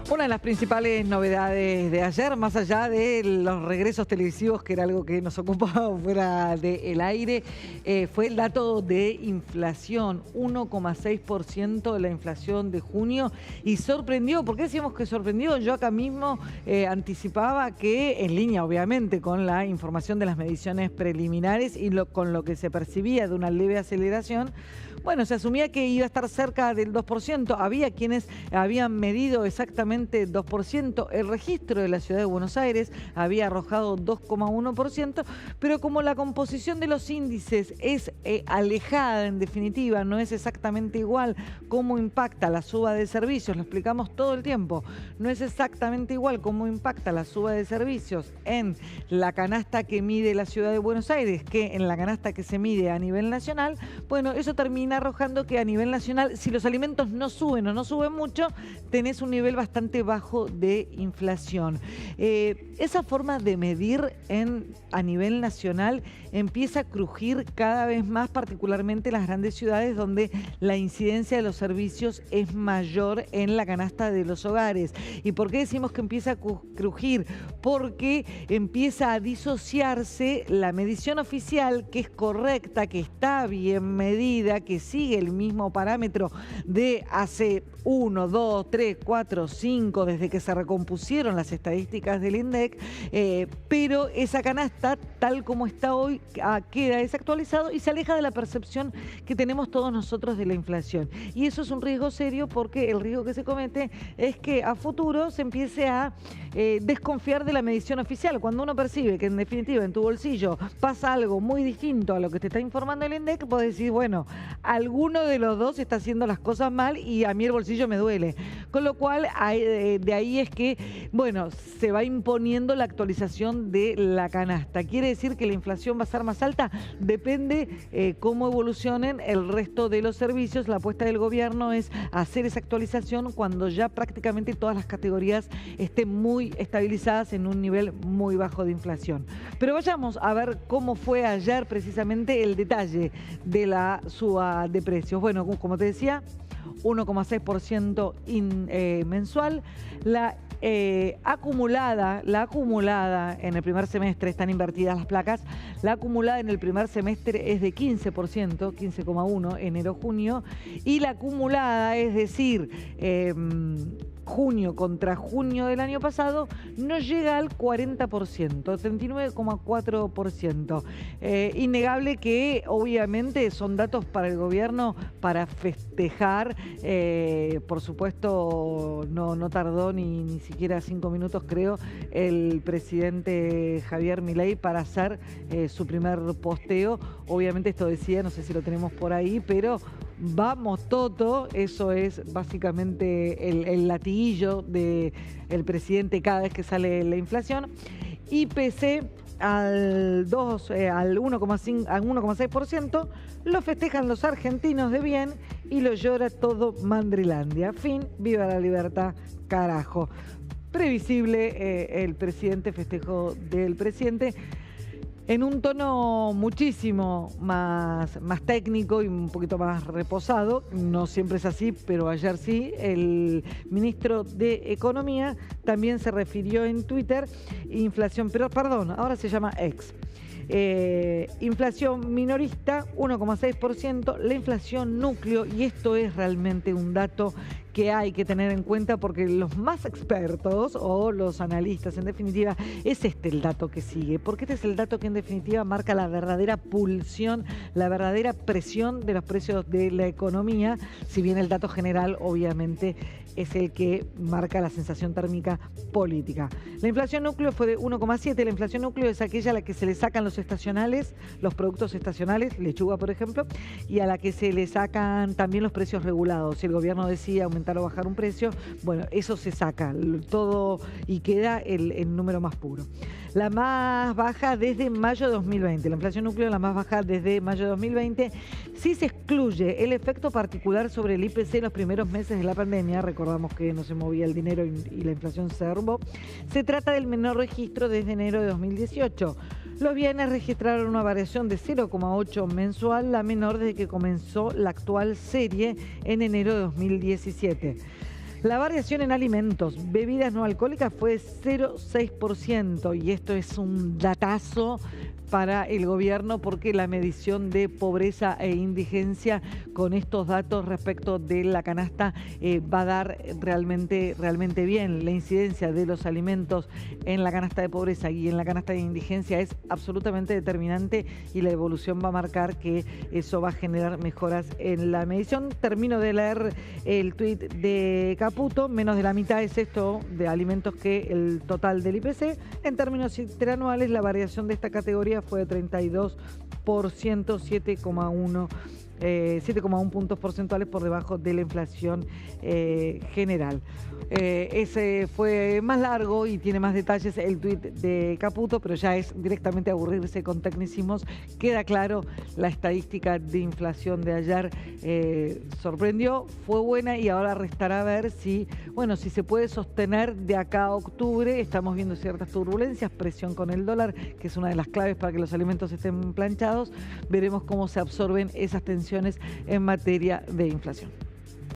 Una de las principales novedades de ayer, más allá de los regresos televisivos, que era algo que nos ocupaba fuera del aire, fue el dato de inflación, 1,6% la inflación de junio, y sorprendió. ¿Por qué decíamos que sorprendió? Yo acá mismo anticipaba que, en línea obviamente con la información de las mediciones preliminares y con lo que se percibía de una leve aceleración, bueno, se asumía que iba a estar cerca del 2%. Había quienes habían medido exactamente 2%. El registro de la Ciudad de Buenos Aires había arrojado 2,1%, pero como la composición de los índices es alejada, en definitiva, no es exactamente igual cómo impacta la suba de servicios, lo explicamos todo el tiempo, no es exactamente igual cómo impacta la suba de servicios en la canasta que mide la Ciudad de Buenos Aires que en la canasta que se mide a nivel nacional. Bueno, eso termina arrojando que a nivel nacional, si los alimentos no suben o no suben mucho, tenés un nivel bastante bajo de inflación. Esa forma de medir a nivel nacional empieza a crujir cada vez más, particularmente en las grandes ciudades donde la incidencia de los servicios es mayor en la canasta de los hogares. ¿Y por qué decimos que empieza a crujir? Porque empieza a disociarse la medición oficial, que es correcta, que está bien medida, que sigue el mismo parámetro de hace 1, 2, 3, 4, 5, desde que se recompusieron las estadísticas del INDEC, pero esa canasta, tal como está hoy, queda desactualizado y se aleja de la percepción que tenemos todos nosotros de la inflación. Y eso es un riesgo serio, porque el riesgo que se comete es que a futuro se empiece a desconfiar de la medición oficial. Cuando uno percibe que en definitiva en tu bolsillo pasa algo muy distinto a lo que te está informando el INDEC, podés decir, bueno, alguno de los dos está haciendo las cosas mal y a mí el bolsillo me duele. Con lo cual, de ahí es que, bueno, se va imponiendo la actualización de la canasta. ¿Quiere decir que la inflación va a ser más alta? Depende cómo evolucionen el resto de los servicios. La apuesta del gobierno es hacer esa actualización cuando ya prácticamente todas las categorías estén muy estabilizadas en un nivel muy bajo de inflación. Pero vayamos a ver cómo fue ayer precisamente el detalle de la suba de precios. Bueno, como te decía, 1,6% mensual. La acumulada en el primer semestre, están invertidas las placas, la acumulada en el primer semestre es de 15%, 15,1 enero-junio, y la acumulada, es decir, junio contra junio del año pasado, no llega al 40%, 39,4%. Innegable que obviamente son datos para el gobierno para festejar. Por supuesto, no tardó ni siquiera 5 minutos, creo, el presidente Javier Milei para hacer su primer posteo. Obviamente esto decía, no sé si lo tenemos por ahí, pero vamos Toto, eso es básicamente el latiguillo del presidente cada vez que sale la inflación. IPC al 1,6%, lo festejan los argentinos de bien y lo llora todo Mandrilandia. Fin, viva la libertad, carajo. Previsible el festejo del presidente, en un tono muchísimo más técnico y un poquito más reposado. No siempre es así, pero ayer sí. El ministro de Economía también se refirió en Twitter, ahora se llama X. Inflación minorista, 1,6%, la inflación núcleo, y esto es realmente un dato que hay que tener en cuenta, porque los más expertos o los analistas, en definitiva, es el dato que sigue, porque este es el dato que en definitiva marca la verdadera pulsión, la verdadera presión de los precios de la economía, si bien el dato general obviamente es el que marca la sensación térmica política. La inflación núcleo fue de 1,7. La inflación núcleo es aquella a la que se le sacan los estacionales, los productos estacionales, lechuga por ejemplo, y a la que se le sacan también los precios regulados. Si el gobierno decide aumentar o bajar un precio, bueno, eso se saca todo y queda el número más puro. La más baja desde mayo de 2020. La inflación núcleo es la más baja desde mayo de 2020. Si se excluye el efecto particular sobre el IPC en los primeros meses de la pandemia, recordamos que no se movía el dinero y la inflación se derrumbó, se trata del menor registro desde enero de 2018. Los bienes registraron una variación de 0,8 mensual, la menor desde que comenzó la actual serie en enero de 2017. La variación en alimentos, bebidas no alcohólicas fue 0,6% y esto es un datazo para el gobierno porque la medición de pobreza e indigencia con estos datos respecto de la canasta va a dar realmente bien. La incidencia de los alimentos en la canasta de pobreza y en la canasta de indigencia es absolutamente determinante y la evolución va a marcar que eso va a generar mejoras en la medición. Termino de leer el tuit de Caputo, menos de la mitad es esto de alimentos que el total del IPC. En términos interanuales, la variación de esta categoría fue de 32%, 7,1 puntos porcentuales por debajo de la inflación general. Ese fue más largo y tiene más detalles el tuit de Caputo, pero ya es directamente aburrirse con tecnicismos. Queda claro, la estadística de inflación de ayer sorprendió, fue buena y ahora restará ver si se puede sostener de acá a octubre. Estamos viendo ciertas turbulencias, presión con el dólar, que es una de las claves para que los alimentos estén planchados. Veremos cómo se absorben esas tensiones en materia de inflación.